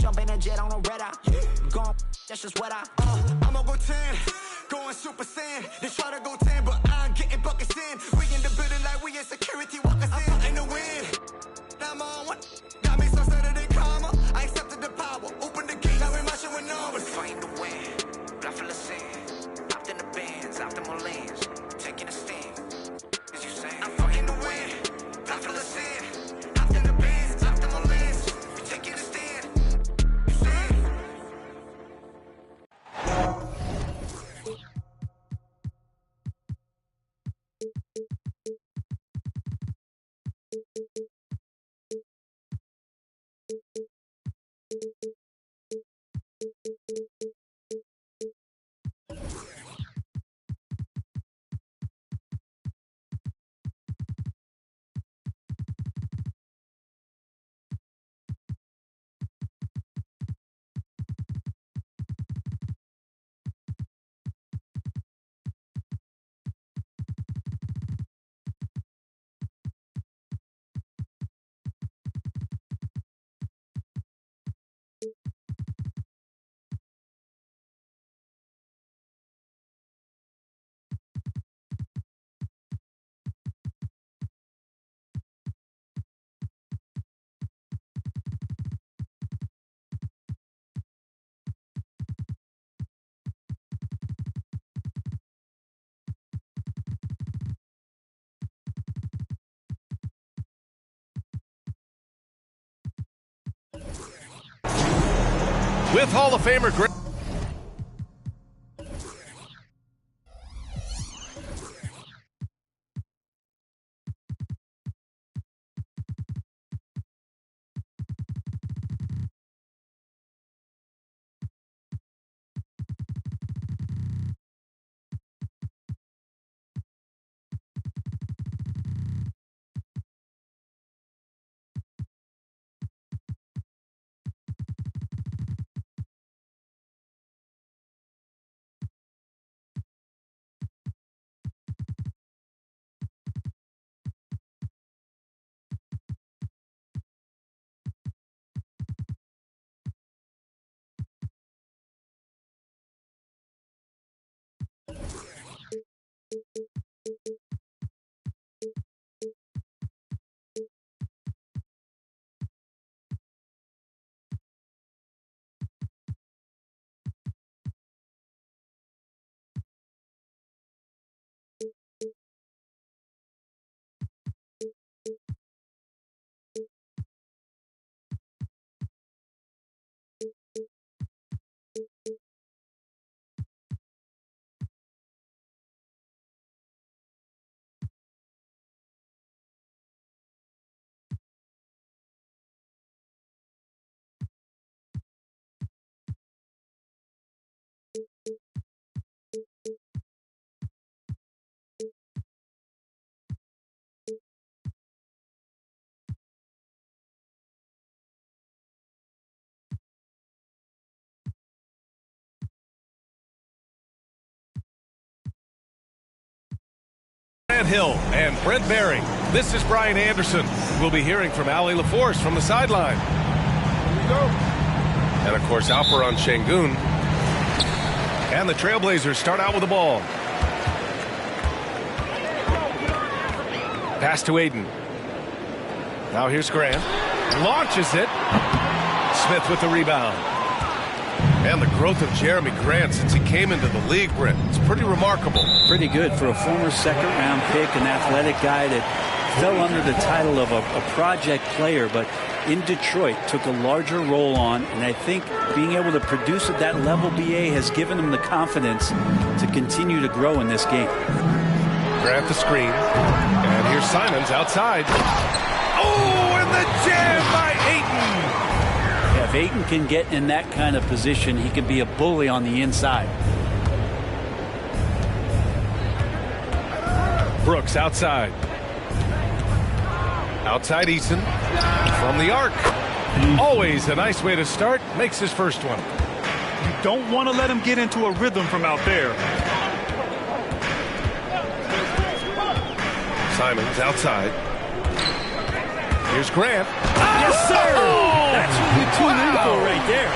jump in a jet on a red eye. Gone, that's just what I'ma go 10, going Super Saiyan. They try to go 10, but I'm getting buckets in. We in the building like we in security walkers in the wind. I'm on one, got me so Saturday karma. I accepted the power, open the gate, now we're marching with numbers. Fighting the wind, blood full of sand. Hopped in the bands, optimal lands, taking a stand. As you say, I'm fucking the wind, blood full of sand. Hopped in the bands, optimal lands, we taking a stand. You say? With Hall of Famer Grant. Hill and Brent Barry. This is Brian Anderson. We'll be hearing from Ali LaForce from the sideline. Here we go. And of course, Alperon Şengün. And the Trailblazers start out with the ball. Pass to Aiden. Now here's Grant. Launches it. Smith with the rebound. And the growth of Jeremy Grant since he came into the league, Brent, it's pretty remarkable. Pretty good for a former second-round pick, an athletic guy that fell under the title of a project player, but in Detroit took a larger role on, and I think being able to produce at that level, BA, has given him the confidence to continue to grow in this game. Grant the screen, and here's Simons outside. Oh, and the jam by Ayton! If Ayton can get in that kind of position, he can be a bully on the inside. Brooks outside. Outside Eason. From the arc. Always a nice way to start. Makes his first one. You don't want to let him get into a rhythm from out there. Simons outside. Here's Grant. Yes, sir! That's what we tune in for right there.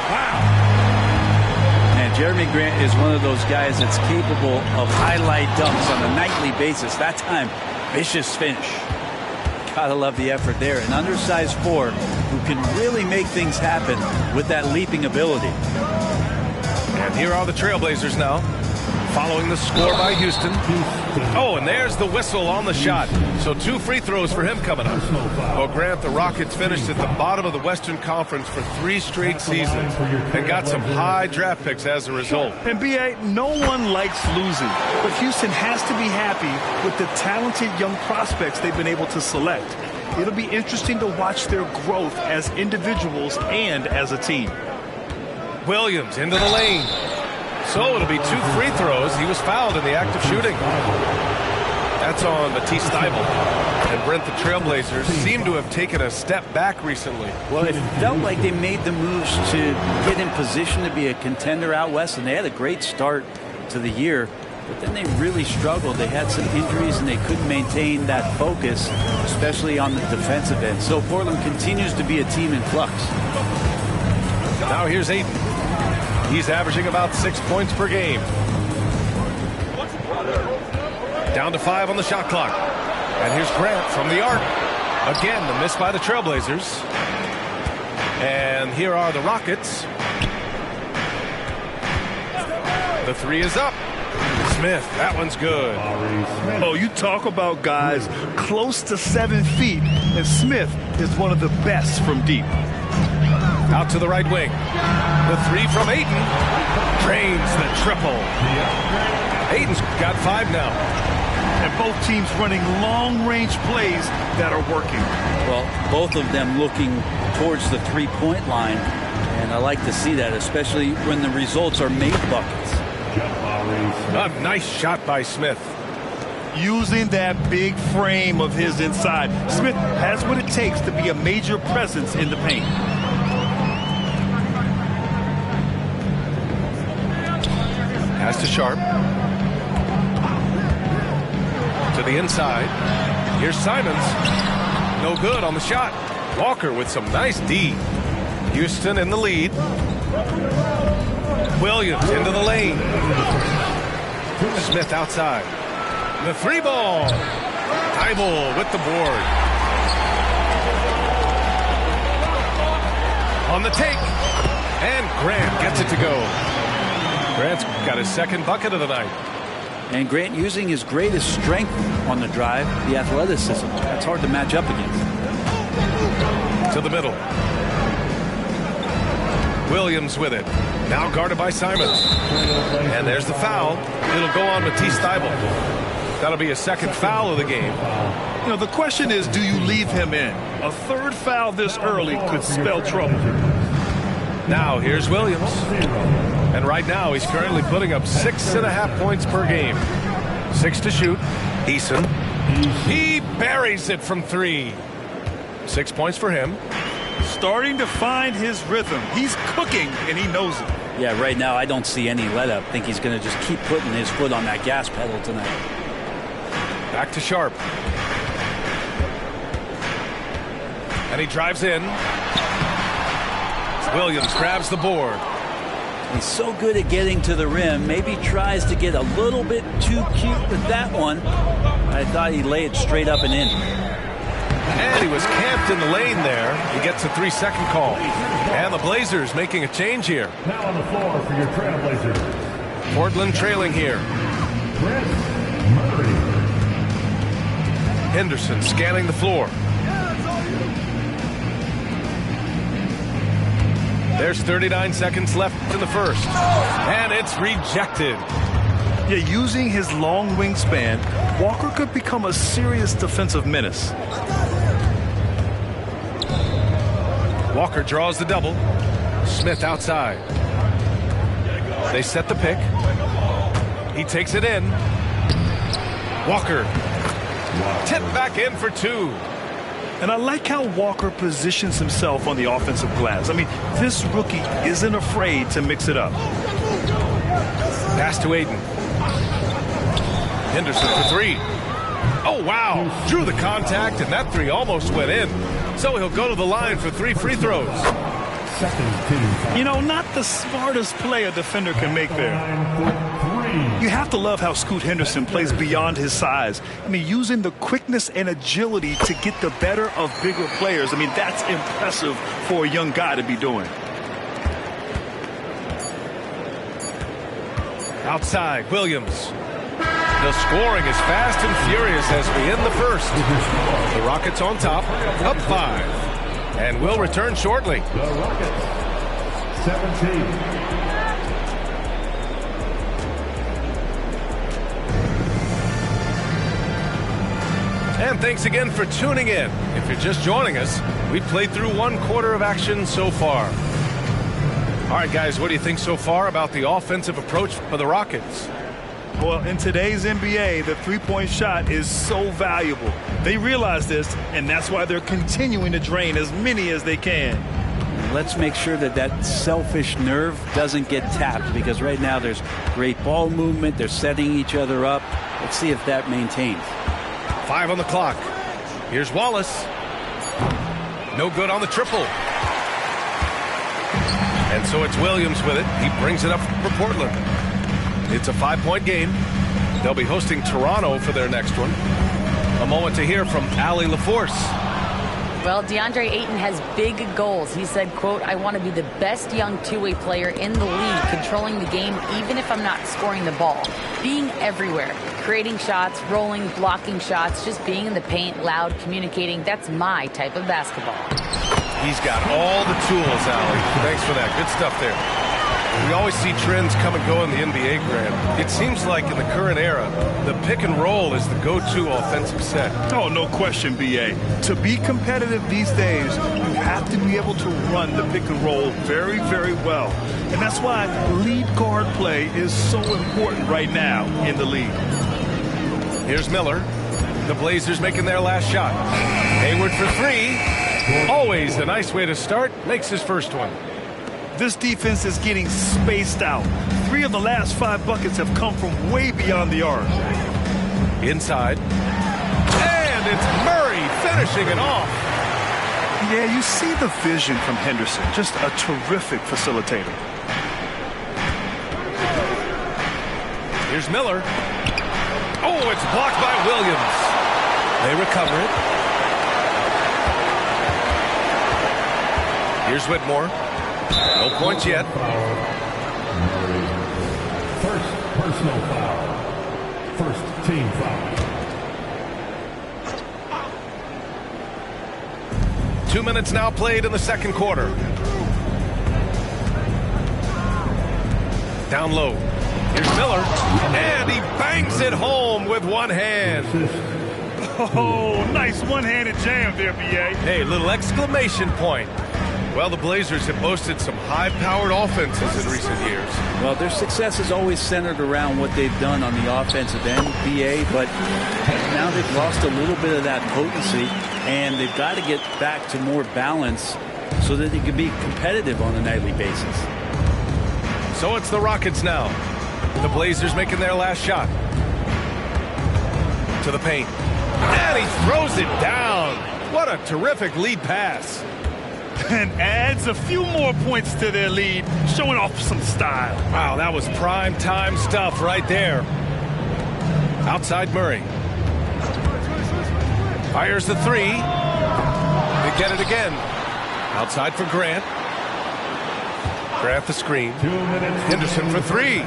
Jeremy Grant is one of those guys that's capable of highlight dunks on a nightly basis. That time, vicious finish. Gotta love the effort there. An undersized 4 who can really make things happen with that leaping ability. And here are the Trailblazers now, following the score by Houston. Oh, and there's the whistle on the shot. So 2 free throws for him coming up. Well, Grant, the Rockets finished at the bottom of the Western Conference for 3 straight seasons and got some high draft picks as a result. And B.A., no one likes losing, but Houston has to be happy with the talented young prospects they've been able to select. It'll be interesting to watch their growth as individuals and as a team. Williams into the lane. So it'll be 2 free throws. He was fouled in the act of shooting. That's on Matisse Thybulle. And Brent, the Trailblazers seem to have taken a step back recently. Well, it felt like they made the moves to get in position to be a contender out west, and they had a great start to the year. But then they really struggled. They had some injuries, and they couldn't maintain that focus, especially on the defensive end. So Portland continues to be a team in flux. Now here's Ayton. He's averaging about 6 points per game. Down to 5 on the shot clock. And here's Grant from the arc. Again, the miss by the Trailblazers. And here are the Rockets. The 3 is up. Smith, that one's good. Oh, you talk about guys close to 7 feet, and Smith is one of the best from deep. Out to the right wing. The 3 from Ayton. Drains the triple. Ayton's got 5 now. And both teams running long-range plays that are working. Well, both of them looking towards the three-point line. And I like to see that, especially when the results are made buckets. A nice shot by Smith. Using that big frame of his inside, Smith has what it takes to be a major presence in the paint. Pass to Sharp. To the inside. Here's Simons. No good on the shot. Walker with some nice D. Houston in the lead. Williams into the lane. Smith outside. The 3 ball. Thybulle with the board. On the take. And Grant gets it to go. Grant's got his 2nd bucket of the night. And Grant using his greatest strength on the drive, the athleticism. That's hard to match up against. To the middle. Williams with it. Now guarded by Simons. And there's the foul. It'll go on Matisse Thybulle. That'll be a 2nd foul of the game. You know, the question is, do you leave him in? A 3rd foul this early could spell trouble. Now here's Williams. And right now he's currently putting up 6.5 points per game. 6 to shoot. Eason. He buries it from 3. 6 points for him. Starting to find his rhythm. He's cooking, and he knows it. Yeah, right now I don't see any let-up. I think he's going to just keep putting his foot on that gas pedal tonight. Back to Sharp. And he drives in. Williams grabs the board. He's so good at getting to the rim. Maybe tries to get a little bit too cute with that one. I thought he'd lay it straight up and in. And he was camped in the lane there. He gets a 3-second call. And the Blazers making a change here. Now on the floor for your Trailblazers. Portland trailing here. Chris Murray. Henderson scanning the floor. There's 39 seconds left in the first. And it's rejected. Yeah, using his long wingspan, Walker could become a serious defensive menace. Walker draws the double. Smith outside. They set the pick. He takes it in. Walker. Tip back in for 2. And I like how Walker positions himself on the offensive glass. I mean, this rookie isn't afraid to mix it up. Pass to Ayton. Henderson for 3. Oh, wow. Drew the contact, and that 3 almost went in. So he'll go to the line for 3 free throws. Second team foul. You know, not the smartest play a defender can make there. You have to love how Scoot Henderson plays beyond his size. I mean, using the quickness and agility to get the better of bigger players. I mean, that's impressive for a young guy to be doing. Outside, Williams. The scoring is fast and furious as we end the first. The Rockets on top, up 5. And will return shortly. The Rockets, 17. And thanks again for tuning in. If you're just joining us, we've played through 1 quarter of action so far. All right, guys, what do you think so far about the offensive approach for the Rockets? Well, in today's NBA, the three-point shot is so valuable. They realize this, and that's why they're continuing to drain as many as they can. Let's make sure that that selfish nerve doesn't get tapped, because right now there's great ball movement. They're setting each other up. Let's see if that maintains. 5 on the clock. Here's Wallace. No good on the triple. And so it's Williams with it. He brings it up for Portland. It's a 5-point game. They'll be hosting Toronto for their next one. A moment to hear from Allie LaForce. Well, DeAndre Ayton has big goals. He said, quote, "I want to be the best young two-way player in the league, controlling the game even if I'm not scoring the ball. Being everywhere, creating shots, rolling, blocking shots, just being in the paint, loud, communicating. That's my type of basketball." He's got all the tools, Allie. Thanks for that. Good stuff there. We always see trends come and go in the NBA, Grant. It seems like in the current era, the pick and roll is the go-to offensive set. Oh, no question, B.A. To be competitive these days, you have to be able to run the pick and roll very, very well. And that's why lead guard play is so important right now in the league. Here's Miller. The Blazers making their last shot. Hayward for 3. Always a nice way to start. Makes his first one. This defense is getting spaced out. 3 of the last 5 buckets have come from way beyond the arc. Inside. And it's Murray finishing it off. Yeah, you see the vision from Henderson. Just a terrific facilitator. Here's Miller. Oh, it's blocked by Williams. They recover it. Here's Whitmore. No points yet. First personal foul. First team foul. 2 minutes now played in the second quarter. Down low. Here's Miller. And he bangs it home with one hand. Oh, nice one-handed jam there, B.A. Hey, little exclamation point. Well, the Blazers have boasted some high-powered offenses in recent years. Well, their success is always centered around what they've done on the offensive end, BA, but now they've lost a little bit of that potency, and they've got to get back to more balance so that they can be competitive on a nightly basis. So it's the Rockets now. The Blazers making their last shot. To the paint. And he throws it down. What a terrific lead pass. And adds a few more points to their lead, showing off some style. Wow, that was prime time stuff right there. Outside Murray. Fires the 3. They get it again. Outside for Grant. Grant the screen. Henderson for 3.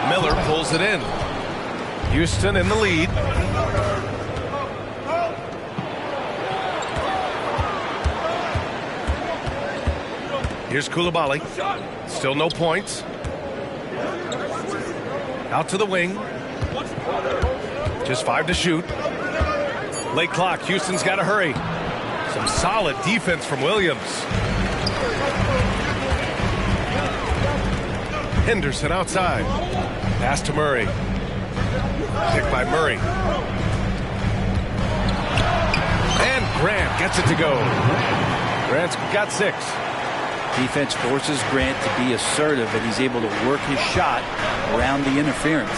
Miller pulls it in. Houston in the lead. Here's Coulibaly. Still no points. Out to the wing. Just 5 to shoot. Late clock. Houston's got to hurry. Some solid defense from Williams. Henderson outside. Pass to Murray. Picked by Murray. And Grant gets it to go. Grant's got 6. Defense forces Grant to be assertive, and he's able to work his shot around the interference.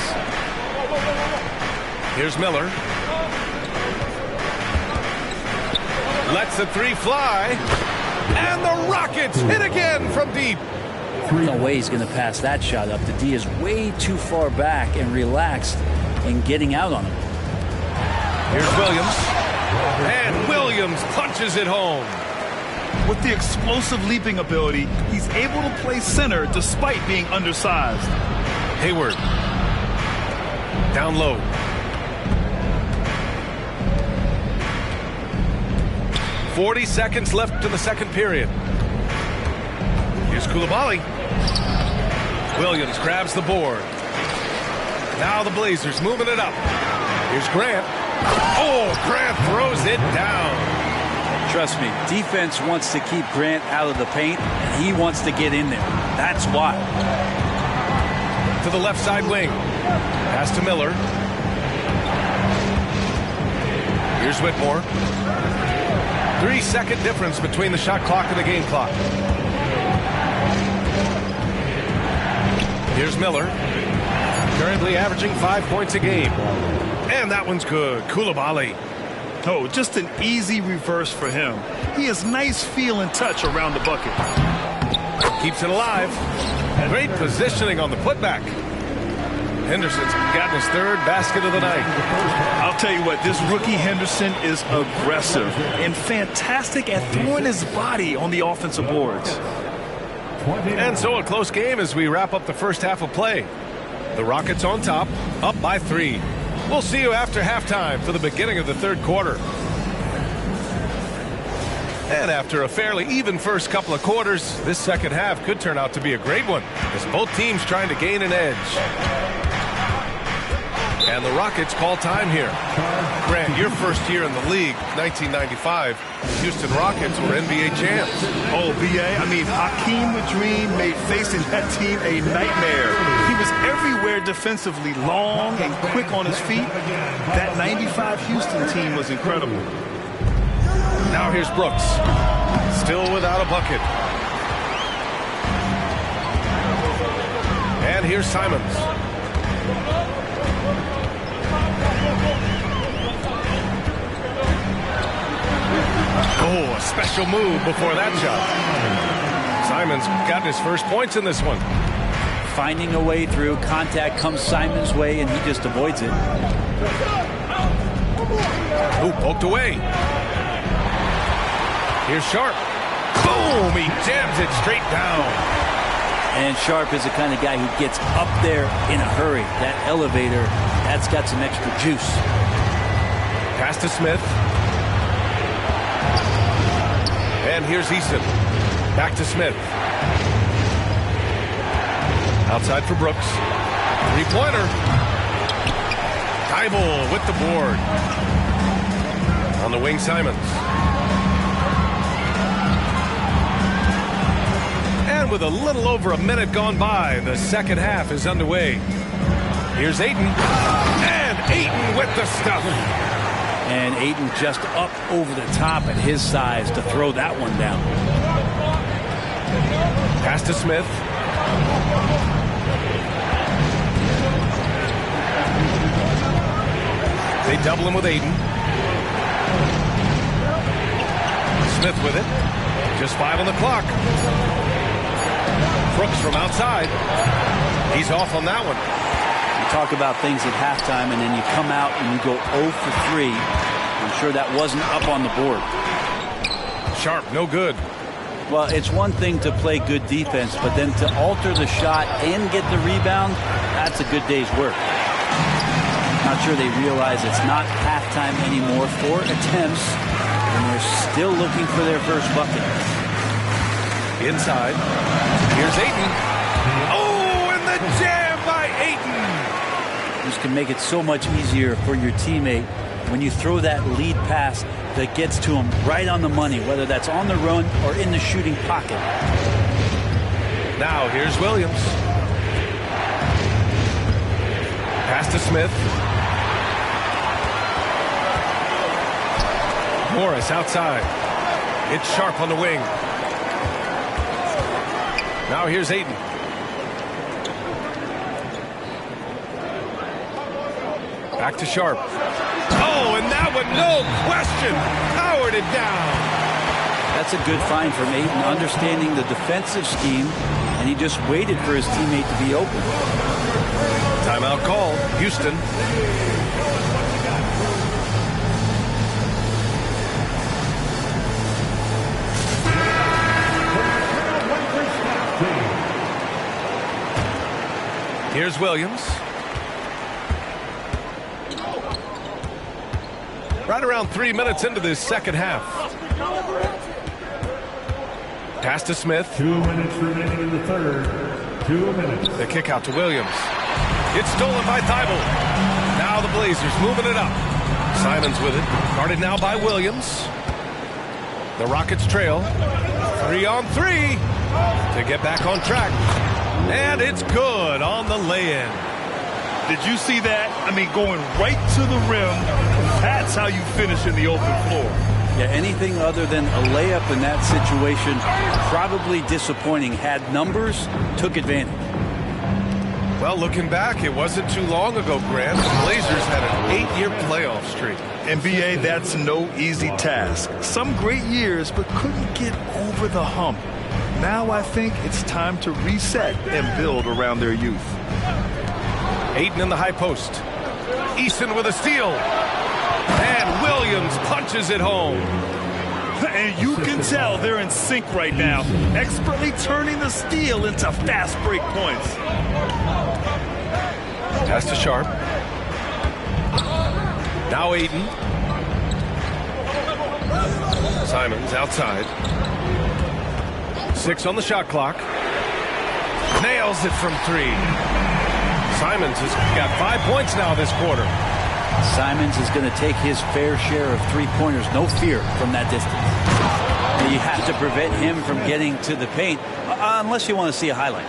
Here's Miller. Lets the 3 fly. And the Rockets hit again from deep. No way he's going to pass that shot up. The D is way too far back and relaxed in getting out on him. Here's Williams. And Williams punches it home. With the explosive leaping ability, he's able to play center despite being undersized. Hayward. Down low. "40 seconds left in the second period. Here's Coulibaly. Williams grabs the board. Now the Blazers moving it up. Here's Grant. Oh, Grant throws it down. Trust me, defense wants to keep Grant out of the paint, and he wants to get in there. That's why. To the left side wing. Pass to Miller. Here's Whitmore. 3-second difference between the shot clock and the game clock. Here's Miller. Currently averaging 5 points a game. And that one's good. Coulibaly. Oh, just an easy reverse for him. He has nice feel and touch around the bucket. Keeps it alive. Great positioning on the putback. Henderson's gotten his third basket of the night. I'll tell you what, this rookie Henderson is aggressive and fantastic at throwing his body on the offensive boards. And so a close game as we wrap up the first half of play. The Rockets on top, up by 3. We'll see you after halftime for the beginning of the third quarter. And after a fairly even first couple of quarters, this second half could turn out to be a great one as both teams trying to gain an edge. And the Rockets call time here. Grant, your first year in the league, 1995, Houston Rockets were NBA champs. Oh, B.A., I mean, Hakeem Madream made facing that team a nightmare. He was everywhere defensively, long and quick on his feet. That 95 Houston team was incredible. Now here's Brooks, still without a bucket. And here's Simons. Oh, a special move before that shot. Simons got his first points in this one. Finding a way through. Contact comes Simons' way, and he just avoids it. Oh, poked away. Here's Sharp. Boom! He jams it straight down. And Sharp is the kind of guy who gets up there in a hurry. That elevator, that's got some extra juice. Pass to Smith. And here's Easton. Back to Smith. Outside for Brooks. Three-pointer. Thybulle with the board. On the wing, Simons. And with a little over a minute gone by, the second half is underway. Here's Ayton. And Ayton with the stuff. And Ayton just up over the top at his size to throw that one down. Pass to Smith. They double him with Ayton. Smith with it. Just 5 on the clock. Brooks from outside. He's off on that one. Talk about things at halftime, and then you come out and you go 0 for 3. I'm sure that wasn't up on the board. Sharp, no good. Well, it's one thing to play good defense, but then to alter the shot and get the rebound, that's a good day's work. Not sure they realize it's not halftime anymore. 4 attempts, and they're still looking for their first bucket. Inside. Here's Ayton. Oh, and the jam by Ayton. This can make it so much easier for your teammate when you throw that lead pass that gets to him right on the money, whether that's on the run or in the shooting pocket. Now here's Williams. Pass to Smith. Morris outside. It's Sharp on the wing. Now here's Ayton. Back to Sharp. Oh, and that one, no question, powered it down. That's a good find from Ayton, understanding the defensive scheme, and he just waited for his teammate to be open. Timeout call, Houston. Here's Williams. Right around 3 minutes into this second half. Pass to Smith. 2 minutes remaining in the third. 2 minutes. The kick out to Williams. It's stolen by Thibault. Now the Blazers moving it up. Simons with it. Guarded now by Williams. The Rockets trail. 3-on-3 to get back on track. And it's good on the lay-in. Did you see that? I mean, going right to the rim. That's how you finish in the open floor. Yeah, anything other than a layup in that situation, probably disappointing. Had numbers, took advantage. Well, looking back, it wasn't too long ago, Grant. The Blazers had an 8-year playoff streak. NBA, that's no easy task. Some great years, but couldn't get over the hump. Now I think it's time to reset and build around their youth. Ayton in the high post. Eason with a steal. And Williams punches it home. And you can tell they're in sync right now, expertly turning the steal into fast break points. Pass to Sharp. Now Ayton. Simons outside. 6 on the shot clock. Nails it from 3. Simons has got 5 points now this quarter. Simons is going to take his fair share of three-pointers. No fear from that distance. You have to prevent him from getting to the paint, unless you want to see a highlight.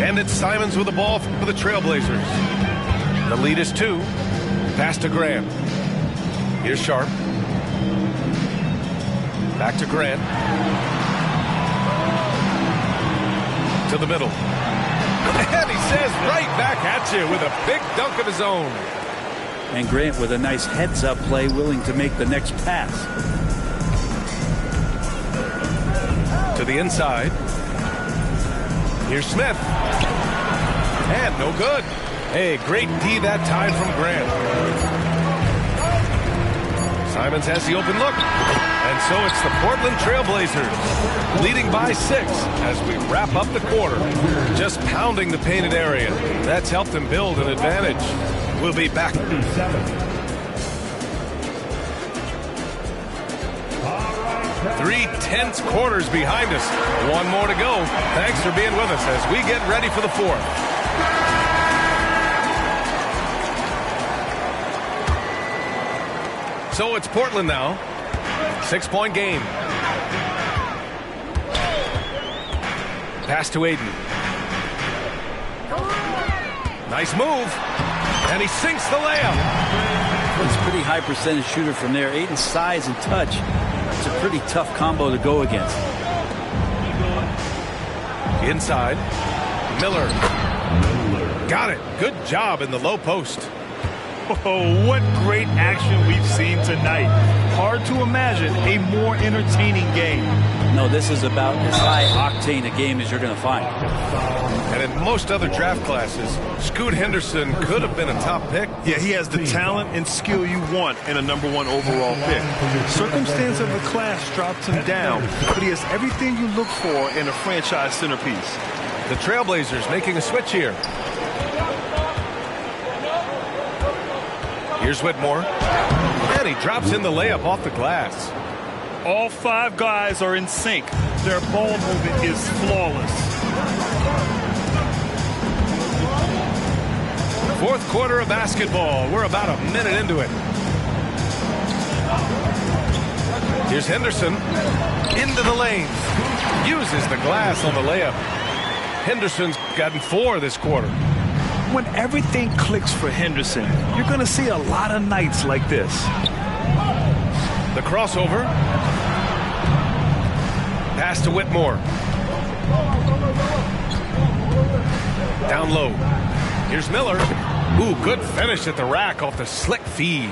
And it's Simons with the ball for the Trailblazers. The lead is 2. Pass to Grant. Here's Sharp. Back to Grant. To the middle. And he says right back at you with a big dunk of his own. And Grant with a nice heads-up play, willing to make the next pass. To the inside. Here's Smith. And no good. Hey, great D that time from Grant. Simons has the open look. And so it's the Portland Trailblazers leading by 6 as we wrap up the quarter. Just pounding the painted area. That's helped them build an advantage. We'll be back. 3 tense quarters behind us. 1 more to go. Thanks for being with us as we get ready for the 4th. So it's Portland now. 6-point game. Pass to Ayton. Nice move. And he sinks the layup. It's a pretty high percentage shooter from there. Ayton's size and touch. It's a pretty tough combo to go against. Inside. Miller. Got it. Good job in the low post. Oh, what great action we've seen tonight. Hard to imagine a more entertaining game. No, this is about as high-octane a game as you're going to find. And in most other draft classes, Scoot Henderson could have been a top pick. Yeah, he has the talent and skill you want in a #1 overall pick. Circumstance of the class dropped him down, but he has everything you look for in a franchise centerpiece. The Trailblazers making a switch here. Here's Whitmore. And he drops in the layup off the glass. All 5 guys are in sync. Their ball movement is flawless. 4th quarter of basketball. We're about a minute into it. Here's Henderson. Into the lane. Uses the glass on the layup. Henderson's gotten 4 this quarter. When everything clicks for Henderson, you're going to see a lot of nights like this. The crossover. Pass to Whitmore. Down low. Here's Miller. Ooh, good finish at the rack off the slick feed.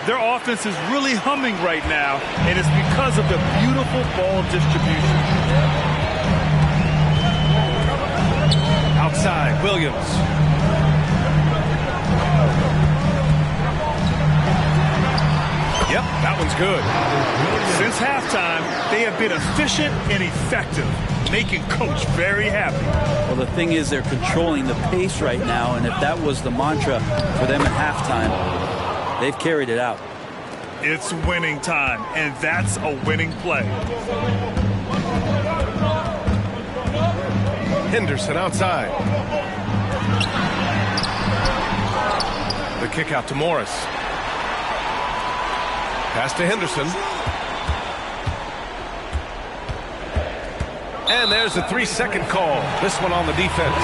Their offense is really humming right now, and it's because of the beautiful ball distribution. Outside, Williams. Yep, that one's good. Since halftime, they have been efficient and effective, making Coach very happy. Well, the thing is, they're controlling the pace right now, and if that was the mantra for them at halftime, they've carried it out. It's winning time, and that's a winning play. Henderson outside. The kick out to Morris. Pass to Henderson. And there's a 3-second call. This one on the defense.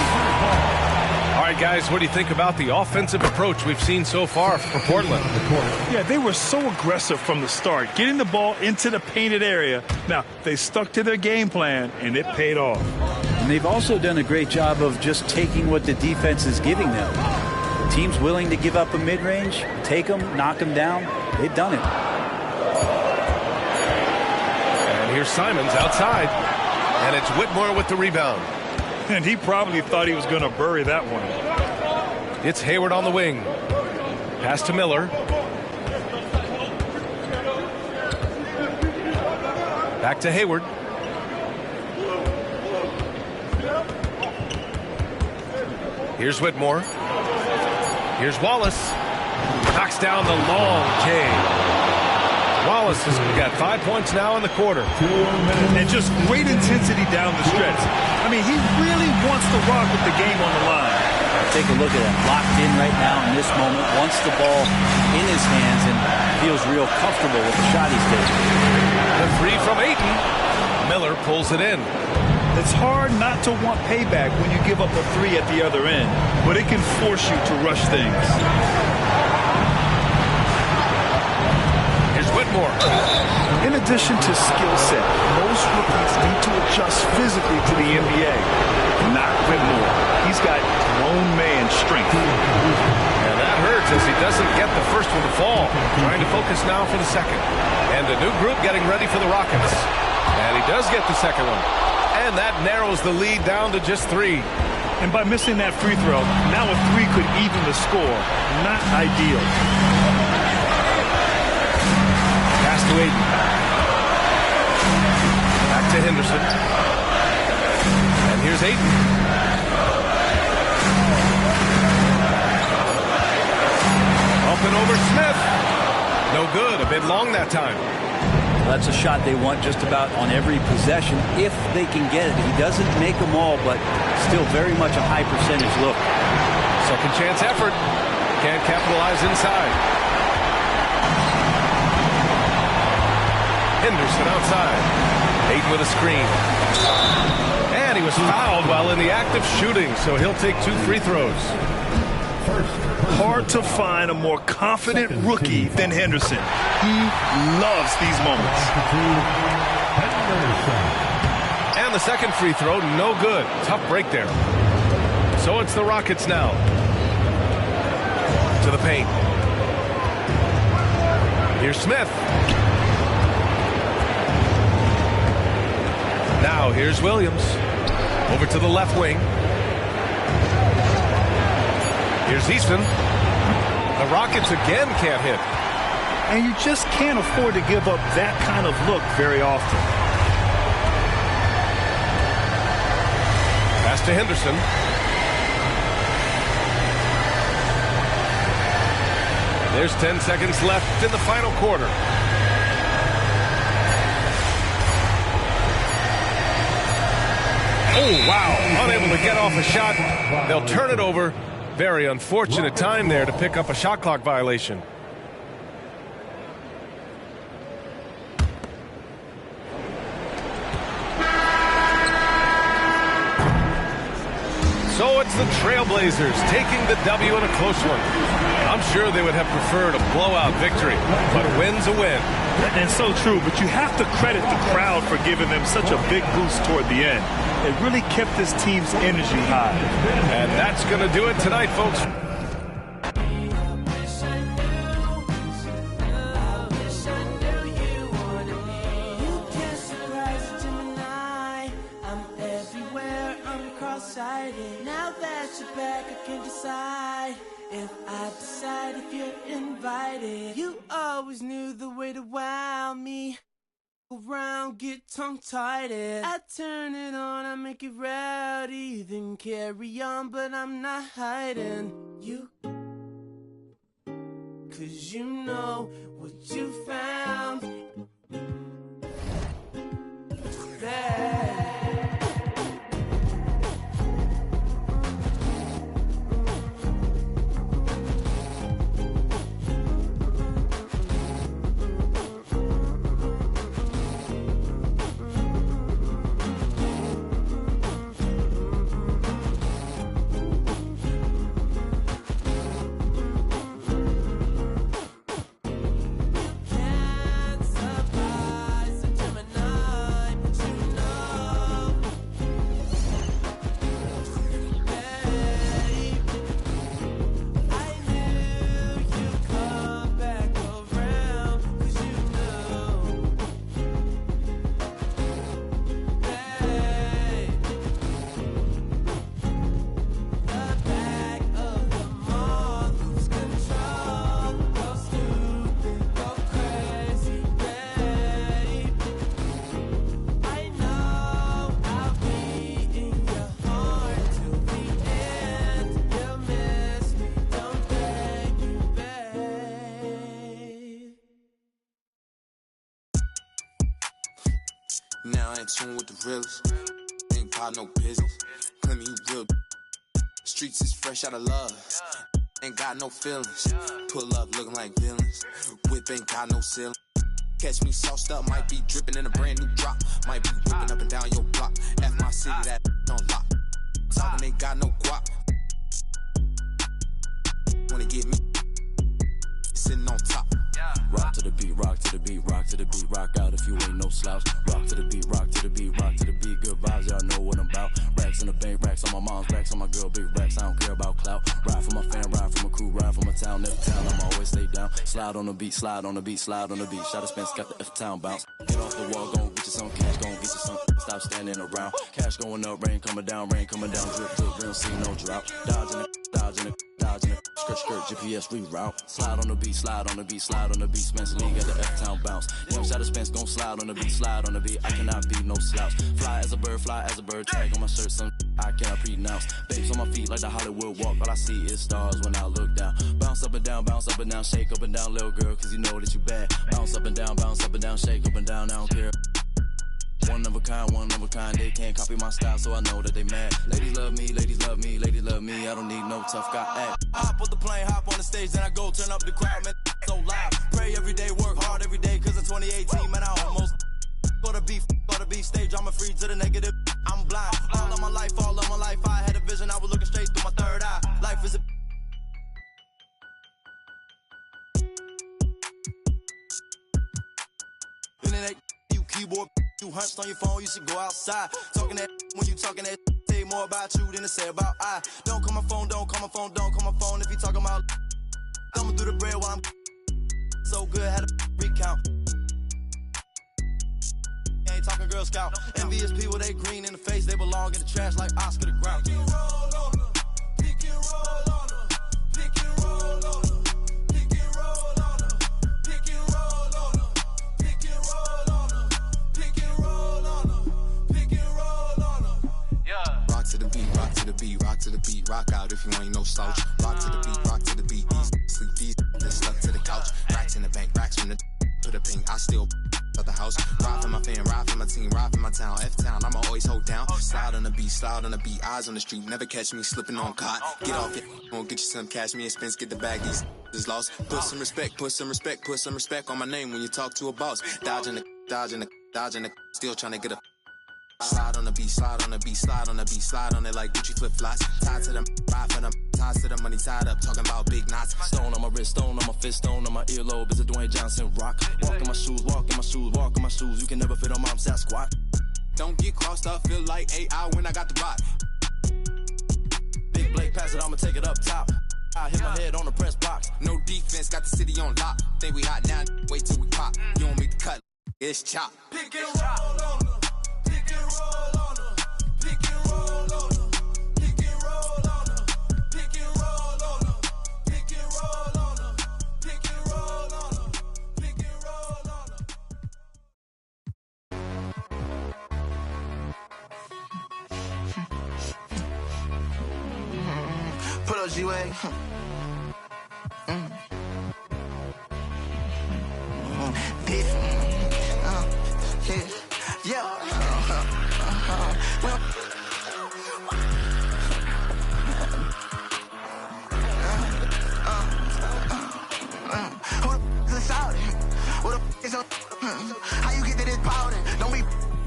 All right, guys, what do you think about the offensive approach we've seen so far for Portland? Yeah, they were so aggressive from the start, getting the ball into the painted area. Now, they stuck to their game plan, and it paid off. And they've also done a great job of just taking what the defense is giving them. The team's willing to give up a mid-range, take them, knock them down. They've done it. And here's Simons outside. And it's Whitmore with the rebound. And he probably thought he was going to bury that one. It's Hayward on the wing. Pass to Miller. Back to Hayward. Here's Whitmore. Here's Wallace. Knocks down the long K. Wallace has got 5 points now in the quarter. And just great intensity down the stretch. I mean, he really wants to rock with the game on the line. Take a look at it. Locked in right now in this moment. Wants the ball in his hands and feels real comfortable with the shot he's taking. The three from Ayton. Miller pulls it in. It's hard not to want payback when you give up a three at the other end, but it can force you to rush things. Here's Whitmore. In addition to skill set, most rookies need to adjust physically to the NBA. Not Whitmore. He's got grown man strength. And that hurts as he doesn't get the first one to fall. Trying to focus now for the second. And a new group getting ready for the Rockets. And he does get the second one. And that narrows the lead down to just 3. And by missing that free throw, now a 3 could even the score. Not ideal. Pass to Ayton. Back to Henderson. And here's Ayton. Up and over Smith. No good. A bit long that time. That's a shot they want just about on every possession if they can get it. He doesn't make them all, but still very much a high percentage look. Second chance effort. Can't capitalize inside. Henderson outside. Ayton with a screen. And he was fouled while in the act of shooting, so he'll take 2 free throws. Hard to find a more confident rookie than Henderson. He loves these moments. And the second free throw, no good. Tough break there. So it's the Rockets now. To the paint. Here's Smith. Now here's Williams. Over to the left wing. Here's Easton. The Rockets again can't hit. And you just can't afford to give up that kind of look very often. Pass to Henderson. There's 10 seconds left in the final quarter. Oh, wow. Unable to get off a shot. They'll turn it over. Very unfortunate time there to pick up a shot clock violation. So it's the Trailblazers taking the W in a close one. I'm sure they would have preferred a blowout victory, but a win's a win. And so true, but you have to credit the crowd for giving them such a big boost toward the end. It really kept this team's energy high. And that's going to do it tonight, folks. I'm cross-sighted. Now that you're back, I can decide if I decide if you're invited. You always knew the way to wow me. Around, get tongue-tied. I turn it on, I make it rowdy, then carry on, but I'm not hiding you. 'Cause you know what you found. Bad. Now I ain't tune with the realest. Ain't got no business. Claim me you real. Streets is fresh out of love. Ain't got no feelings. Pull up looking like villains. Whip ain't got no ceiling. Catch me sauced up, might be dripping in a brand new drop. Might be whipping up and down your block. F my city, that on lock. Talking ain't got no guap. Wanna get me sitting on top. Rock to the beat, rock to the beat, rock to the beat, rock out if you ain't no slouch. Rock to the beat, rock to the beat, rock to the beat, good vibes, y'all know what I'm about. Racks in the bank, racks on my mom's, racks on my girl, big racks, I don't care about clout. Ride for my fam, ride for my crew, ride for my town, every town, I'm always stay down. Slide on the beat, slide on the beat, slide on the beat. Shot of Spence got the F-Town bounce. Get off the wall, gon' get you some cash, gon' get you some. Stop standing around. Cash going up, rain coming down, drip, drip, we don't see no drought. Dodging it, dodging it, dodging it. Skirt, skirt, GPS reroute. Slide on the beat, slide on the beat, slide on the beat. Spence Lee got the F-Town bounce. Young shot of Spence gon' slide on the beat, slide on the beat. I cannot be no slouch. Fly as a bird, tag on my shirt, some I cannot pronounce. Babes on my feet like the Hollywood walk. All I see is stars when I look down. Bounce up and down, shake up and down, little girl, 'cause you know that you bad. Bounce up and down, shake up and down, I don't care. One of a kind, they can't copy my style, so I know that they mad. Ladies love me, ladies love me, ladies love me, I don't need no tough guy act. Hop on the plane, hop on the stage, then I go turn up the crowd, man, so loud. Pray every day, work hard every day, 'cause in 2018, man, I almost got a beef stage, I'm a free to the negative, I'm blind. All of my life, I had a vision, I was looking straight through my third eye. Life is a internet, you keyboard, you hunched on your phone, you should go outside. Talking that when you talking that, say more about you than to say about I. Don't call my phone, don't call my phone, don't call my phone if you talking about. Thumbing through the bread while I'm so good, had a recount. Ain't talking Girl Scout. Envious people, they green in the face, they belong in the trash like Oscar the Grouch. Pick and roll on them, pick and roll on them, pick and roll on them, pick and roll on them, pick and roll on them, pick and roll on them, pick and roll on them, pick and roll on them. Yeah. Rock to the beat, rock to the beat, rock to the beat, rock out if you ain't no slouch. Rock to the beat, sleep these, then stuck to the couch. Racks in the bank, racks from the to the pink, I still out the house. Ride for my fan, ride for my team, ride for my town. F-Town, I'ma always hold down. Slide on the beat, eyes on the street. Never catch me slipping on cot. Get off it, won't get you some cash. Me and Spence get the bag, these is lost. Put some respect on my name when you talk to a boss. Dodging the, still trying to get a. Slide on the beat, slide on the beat, slide on the beat, slide on it like Gucci flip-flops. Tied to them, ride for them, tied to the money, tied up, talking about big knots. Stone on my wrist, stone on my fist, stone on my earlobe is a Dwayne Johnson rock. Walk in my shoes, walk in my shoes, walk in my shoes. You can never fit on my Sasquatch. Don't get crossed up, feel like AI when I got the rock. Big Blake, pass it, I'ma take it up top. I hit my head on the press box. No defense, got the city on lock. Think we hot now, wait till we pop. You don't make the cut, it's chop. Pick and roll on them, pick and roll on them, pick and roll on them. up, G-Way? How you get to this powder? Don't be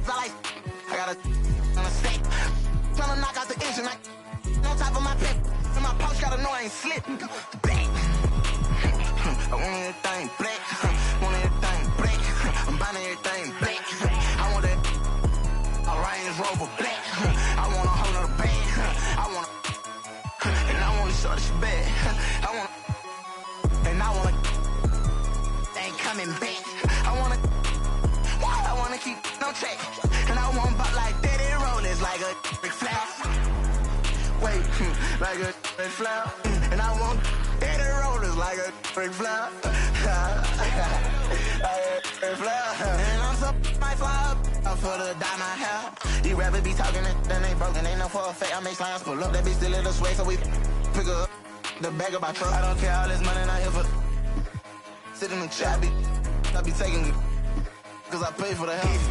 like I got a stick. Tryna knock out the engine. On top of my pip. And my pouch gotta know I ain't slipping. Bang. I want everything black. Want everything black. I'm buying everything black. I want that a Range Rover black. I want a whole nother bag. I want and I want to show this bad. I want and I want ain't coming back. I wanna keep no check. And I want butt like Daddy Rollers, like a big flower. Wait, like a big flower. And I want Daddy Rollers, like a big flower. And I'm so my fly up for the dye my hair. These rappers be talking and they broken, they know for a fact. I make slimes pull up, that bitch still in the sway, so we pick her up the bag of my truck. I don't care all this money, not here for sit in the chat, I be taking it, cause I pay for the house.